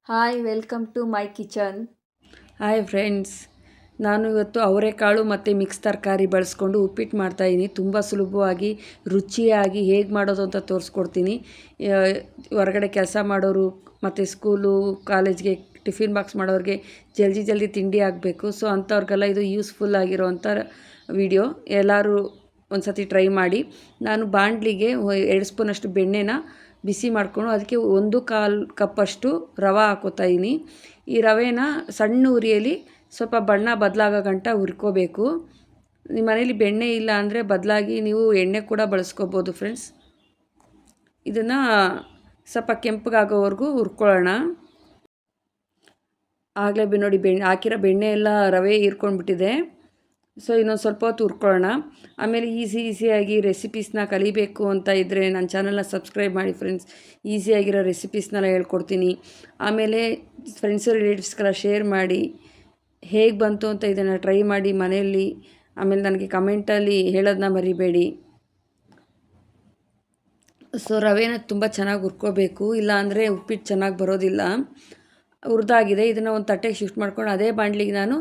Hi welcome to my kitchen. Hi friends, ನಾನು ಇವತ್ತು ಅವರೆಕಾಳು ಮತ್ತು ಮಿಕ್ಸ್ ತರಕಾರಿ ಬಳಸ್ಕೊಂಡು ಉಪ್ಪಿಟ್ಟು ಮಾಡ್ತಾಯಿದ್ದೀನಿ. ತುಂಬ ಸುಲಭವಾಗಿ ರುಚಿಯಾಗಿ ಹೇಗೆ ಮಾಡೋದು ಅಂತ ತೋರಿಸ್ಕೊಡ್ತೀನಿ. ಹೊರಗಡೆ ಕೆಲಸ ಮಾಡೋರು ಮತ್ತು ಸ್ಕೂಲು ಕಾಲೇಜ್ಗೆ ಟಿಫಿನ್ ಬಾಕ್ಸ್ ಮಾಡೋರಿಗೆ ಜಲ್ದಿ ತಿಂಡಿ ಆಗಬೇಕು. ಸೊ ಅಂಥವ್ರಿಗೆಲ್ಲ ಇದು ಯೂಸ್ಫುಲ್ ಆಗಿರೋವಂಥ ವಿಡಿಯೋ. ಎಲ್ಲರೂ ಒಂದು ಸತಿ ಟ್ರೈ ಮಾಡಿ. ನಾನು ಬಾಣಲಿಗೆ 2 ಸ್ಪೂನಷ್ಟು ಬೆಣ್ಣೆನ ಬಿಸಿ ಮಾಡಿಕೊಂಡು ಅದಕ್ಕೆ 1/4 ಕಪ್ಪಷ್ಟು ರವೆ ಹಾಕೋತಾಯಿನಿ. ಈ ರವೆನ ಸಣ್ಣ ಉರಿಯಲ್ಲಿ ಸ್ವಲ್ಪ ಬಣ್ಣ ಬದಲಾಗೋ ಗಂಟ ಹುರ್ಕೋಬೇಕು. ನಿಮ್ಮ ಮನೇಲಿ ಬೆಣ್ಣೆ ಇಲ್ಲ ಅಂದರೆ ಬದಲಾಗಿ ನೀವು ಎಣ್ಣೆ ಕೂಡ ಬಳಸ್ಕೋಬೋದು ಫ್ರೆಂಡ್ಸ್. ಇದನ್ನು ಸ್ವಲ್ಪ ಕೆಂಪಗಾಗೋವರೆಗೂ ಹುರ್ಕೊಳ್ಳೋಣ. ಆಗಲೇ ನೋಡಿ ಹಾಕಿರೋ ಬೆಣ್ಣೆ ಎಲ್ಲ ರವೆ ಹೀರ್ಕೊಂಡ್ಬಿಟ್ಟಿದೆ. ಸೊ ಇನ್ನೊಂದು ಸ್ವಲ್ಪ ಹೊತ್ತು ಹುರ್ಕೊಳ್ಳೋಣ. ಆಮೇಲೆ ಈಸಿಯಾಗಿ ರೆಸಿಪೀಸ್ನ ಕಲಿಬೇಕು ಅಂತ ಇದ್ದರೆ ನನ್ನ ಚಾನಲ್ನ ಸಬ್ಸ್ಕ್ರೈಬ್ ಮಾಡಿ ಫ್ರೆಂಡ್ಸ್. ಈಸಿಯಾಗಿರೋ ರೆಸಿಪೀಸ್ನೆಲ್ಲ ಹೇಳ್ಕೊಡ್ತೀನಿ. ಆಮೇಲೆ ಫ್ರೆಂಡ್ಸು ರಿಲೇಟಿವ್ಸ್ಗೆಲ್ಲ ಶೇರ್ ಮಾಡಿ ಹೇಗೆ ಬಂತು ಅಂತ ಇದನ್ನು ಟ್ರೈ ಮಾಡಿ ಮನೆಯಲ್ಲಿ. ಆಮೇಲೆ ನನಗೆ ಕಮೆಂಟಲ್ಲಿ ಹೇಳೋದನ್ನ ಮರಿಬೇಡಿ. ಸೊ ರವೆನ ತುಂಬ ಚೆನ್ನಾಗಿ ಹುರ್ಕೋಬೇಕು, ಇಲ್ಲ ಅಂದರೆ ಉಪ್ಪಿಟ್ಟು ಚೆನ್ನಾಗಿ ಬರೋದಿಲ್ಲ. ಹುರಿದಾಗಿದೆ. ಇದನ್ನು ಒಂದು ತಟ್ಟೆಗೆ ಶಿಫ್ಟ್ ಮಾಡ್ಕೊಂಡು ಅದೇ ಬಾಣಲಿಗೆ ನಾನು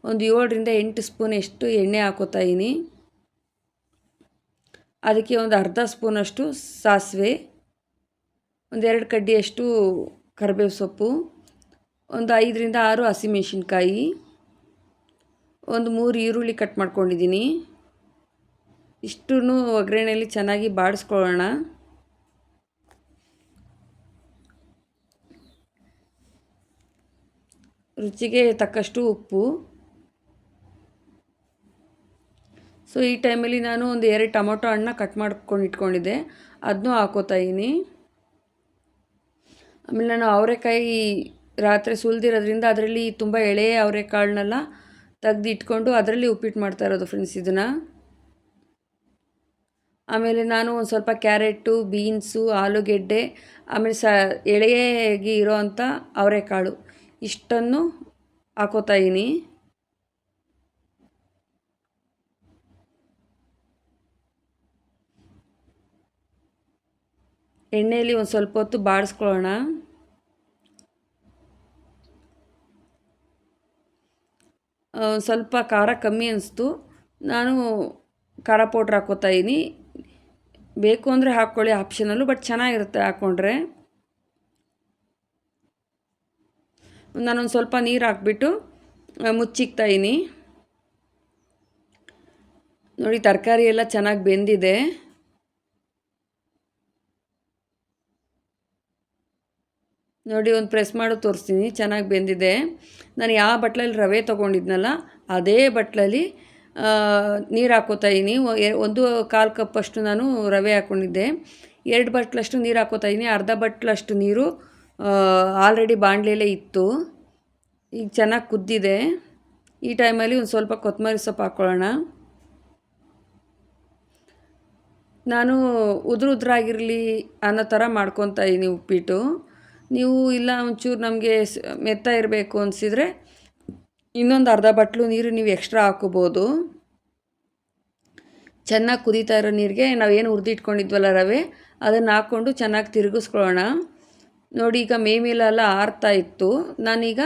ಒಂದು 7ರಿಂದ 8 ಸ್ಪೂನಷ್ಟು ಎಣ್ಣೆ ಹಾಕೋತಾಯಿನಿ. ಅದಕ್ಕೆ ಒಂದು ಅರ್ಧ ಸ್ಪೂನಷ್ಟು ಸಾಸಿವೆ, ಒಂದು 2 ಕಡ್ಡಿಯಷ್ಟು ಕರಿಬೇವು ಸೊಪ್ಪು, ಒಂದು 5ರಿಂದ 6 ಹಸಿಮೆಣಸಿನ್ಕಾಯಿ, ಒಂದು 3 ಈರುಳ್ಳಿ ಕಟ್ ಮಾಡ್ಕೊಂಡಿದ್ದೀನಿ. ಇಷ್ಟನ್ನು ಒಗ್ಗರಣೆಯಲ್ಲಿ ಚೆನ್ನಾಗಿ ಬಾಡಿಸ್ಕೊಳ್ಳೋಣ. ರುಚಿಗೆ ತಕ್ಕಷ್ಟು ಉಪ್ಪು. ಸೊ ಈ ಟೈಮಲ್ಲಿ ನಾನು ಒಂದು 2 ಟೊಮೊಟೊ ಹಣ್ಣನ್ನ ಕಟ್ ಮಾಡ್ಕೊಂಡು ಇಟ್ಕೊಂಡಿದ್ದೆ, ಅದನ್ನೂ ಹಾಕೋತಾಯಿನಿ. ಆಮೇಲೆ ನಾನು ಅವರೆಕಾಯಿ ರಾತ್ರಿ ಸುಲಿದಿರೋದ್ರಿಂದ ಅದರಲ್ಲಿ ತುಂಬ ಎಳೆಯ ಅವರೆಕಾಳನ್ನೆಲ್ಲ ತೆಗ್ದು ಇಟ್ಕೊಂಡು ಅದರಲ್ಲಿ ಉಪ್ಪಿಟ್ಟು ಮಾಡ್ತಾ ಇರೋದು ಫ್ರೆಂಡ್ಸ್ ಇದನ್ನು. ಆಮೇಲೆ ನಾನು ಒಂದು ಸ್ವಲ್ಪ ಕ್ಯಾರೆಟು, ಬೀನ್ಸು, ಆಲೂಗೆಡ್ಡೆ, ಆಮೇಲೆ ಎಳೆಯಾಗಿ ಇರೋವಂಥ ಅವರೆಕಾಳು ಇಷ್ಟನ್ನು ಹಾಕೋತಾಯಿನಿ. ಎಣ್ಣೆಯಲ್ಲಿ ಒಂದು ಸ್ವಲ್ಪ ಹೊತ್ತು ಬಾಡಿಸ್ಕೊಳ್ಳೋಣ. ಸ್ವಲ್ಪ ಖಾರ ಕಮ್ಮಿ ಅನಿಸ್ತು, ನಾನು ಖಾರ ಪೌಡ್ರ್ ಹಾಕೋತಾಯಿನಿ. ಬೇಕು ಅಂದರೆ ಹಾಕ್ಕೊಳ್ಳಿ, ಆಪ್ಷನಲ್ಲು, ಬಟ್ ಚೆನ್ನಾಗಿರುತ್ತೆ ಹಾಕ್ಕೊಂಡ್ರೆ. ನಾನೊಂದು ಸ್ವಲ್ಪ ನೀರು ಹಾಕ್ಬಿಟ್ಟು ಮುಚ್ಚಿಕ್ತಾಯಿನಿ. ನೋಡಿ ತರಕಾರಿ ಎಲ್ಲ ಚೆನ್ನಾಗಿ ಬೆಂದಿದೆ. ನೋಡಿ ಒಂದು ಪ್ರೆಸ್ ಮಾಡಿ ತೋರಿಸ್ತೀನಿ, ಚೆನ್ನಾಗಿ ಬೆಂದಿದೆ. ನಾನು ಯಾವ ಬಟ್ಲಲ್ಲಿ ರವೆ ತೊಗೊಂಡಿದ್ನಲ್ಲ ಅದೇ ಬಟ್ಲಲ್ಲಿ ನೀರು ಹಾಕೋತಾಯಿನಿ. 1/4 ಕಪ್ಪಷ್ಟು ನಾನು ರವೆ ಹಾಕ್ಕೊಂಡಿದ್ದೆ. 2 ಬಟ್ಲಷ್ಟು ನೀರು ಹಾಕೋತಾಯಿನಿ. ಅರ್ಧ ಬಟ್ಲಷ್ಟು ನೀರು ಆಲ್ರೆಡಿ ಬಾಣಲೆಯಲ್ಲೇ ಇತ್ತು. ಈಗ ಚೆನ್ನಾಗಿ ಕುದ್ದಿದೆ. ಈ ಟೈಮಲ್ಲಿ ಒಂದು ಸ್ವಲ್ಪ ಕೊತ್ತಂಬರಿ ಸೊಪ್ಪು ಹಾಕ್ಕೊಳ್ಳೋಣ. ನಾನು ಉದುರಾಗಿರಲಿ ಅನ್ನೋ ಥರ ಮಾಡ್ಕೊತಾಯಿನಿ ಉಪ್ಪಿಟ್ಟು. ನೀವು ಇಲ್ಲ ಒಂಚೂರು ನಮಗೆ ಮೆತ್ತ ಇರಬೇಕು ಅನಿಸಿದರೆ ಇನ್ನೊಂದು ಅರ್ಧ ಬಟ್ಲು ನೀರು ನೀವು ಎಕ್ಸ್ಟ್ರಾ ಹಾಕೋಬೋದು. ಚೆನ್ನಾಗಿ ಕುದೀತಾ ಇರೋ ನೀರಿಗೆ ನಾವೇನು ಹುರಿದಿಟ್ಕೊಂಡಿದ್ವಲ್ಲ ರವೆ ಅದನ್ನು ಹಾಕ್ಕೊಂಡು ಚೆನ್ನಾಗಿ ತಿರುಗಿಸ್ಕೊಳ್ಳೋಣ. ನೋಡಿ ಈಗ ಮೇಲೆಲ್ಲ ಆರ್ತಾ ಇತ್ತು. ನಾನೀಗ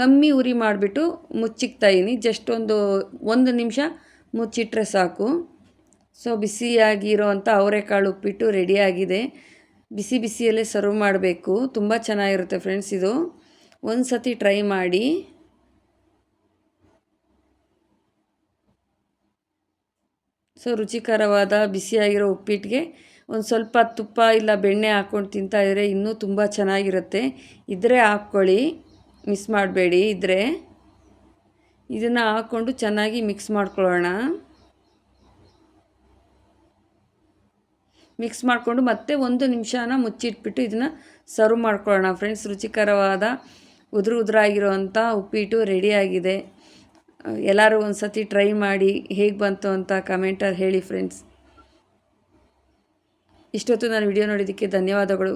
ಕಮ್ಮಿ ಉರಿ ಮಾಡಿಬಿಟ್ಟು ಮುಚ್ಚಿಕ್ತಾಯಿನಿ. ಜಸ್ಟ್ ಒಂದು ನಿಮಿಷ ಮುಚ್ಚಿಟ್ರೆ ಸಾಕು. ಸೊ ಬಿಸಿಯಾಗಿರೋವಂಥ ಅವರೆಕಾಳು ಉಪ್ಪಿಟ್ಟು ರೆಡಿಯಾಗಿದೆ. ಬಿಸಿಯಲ್ಲೇ ಸರ್ವ್ ಮಾಡಬೇಕು. ತುಂಬ ಚೆನ್ನಾಗಿರುತ್ತೆ ಫ್ರೆಂಡ್ಸ್ ಇದು. ಒಂದು ಸತಿ ಟ್ರೈ ಮಾಡಿ. ಸೊ ರುಚಿಕರವಾದ ಬಿಸಿಯಾಗಿರೋ ಉಪ್ಪಿಟ್ಟಿಗೆ ಒಂದು ಸ್ವಲ್ಪ ತುಪ್ಪ ಇಲ್ಲ ಬೆಣ್ಣೆ ಹಾಕ್ಕೊಂಡು ತಿಂತಾಯಿದ್ರೆ ಇನ್ನೂ ತುಂಬ ಚೆನ್ನಾಗಿರುತ್ತೆ. ಇದ್ದರೆ ಹಾಕ್ಕೊಳ್ಳಿ, ಮಿಸ್ ಮಾಡಬೇಡಿ. ಇದ್ದರೆ ಇದನ್ನು ಹಾಕ್ಕೊಂಡು ಚೆನ್ನಾಗಿ ಮಿಕ್ಸ್ ಮಾಡ್ಕೊಳ್ಳೋಣ. ಮಿಕ್ಸ್ ಮಾಡಿಕೊಂಡು ಮತ್ತೆ 1 ನಿಮಿಷನ ಮುಚ್ಚಿಟ್ಬಿಟ್ಟು ಇದನ್ನು ಸರ್ವ್ ಮಾಡ್ಕೊಳ್ಳೋಣ ಫ್ರೆಂಡ್ಸ್. ರುಚಿಕರವಾದ ಉದುರಾಗಿರೋವಂಥ ಉಪ್ಪಿಟ್ಟು ರೆಡಿಯಾಗಿದೆ. ಎಲ್ಲರೂ ಒಂದು ಸತಿ ಟ್ರೈ ಮಾಡಿ ಹೇಗೆ ಬಂತು ಅಂತ ಕಮೆಂಟಲ್ಲಿ ಹೇಳಿ ಫ್ರೆಂಡ್ಸ್. ಇಷ್ಟೊತ್ತು ನಾನು ವಿಡಿಯೋ ನೋಡಿದ್ದಕ್ಕೆ ಧನ್ಯವಾದಗಳು.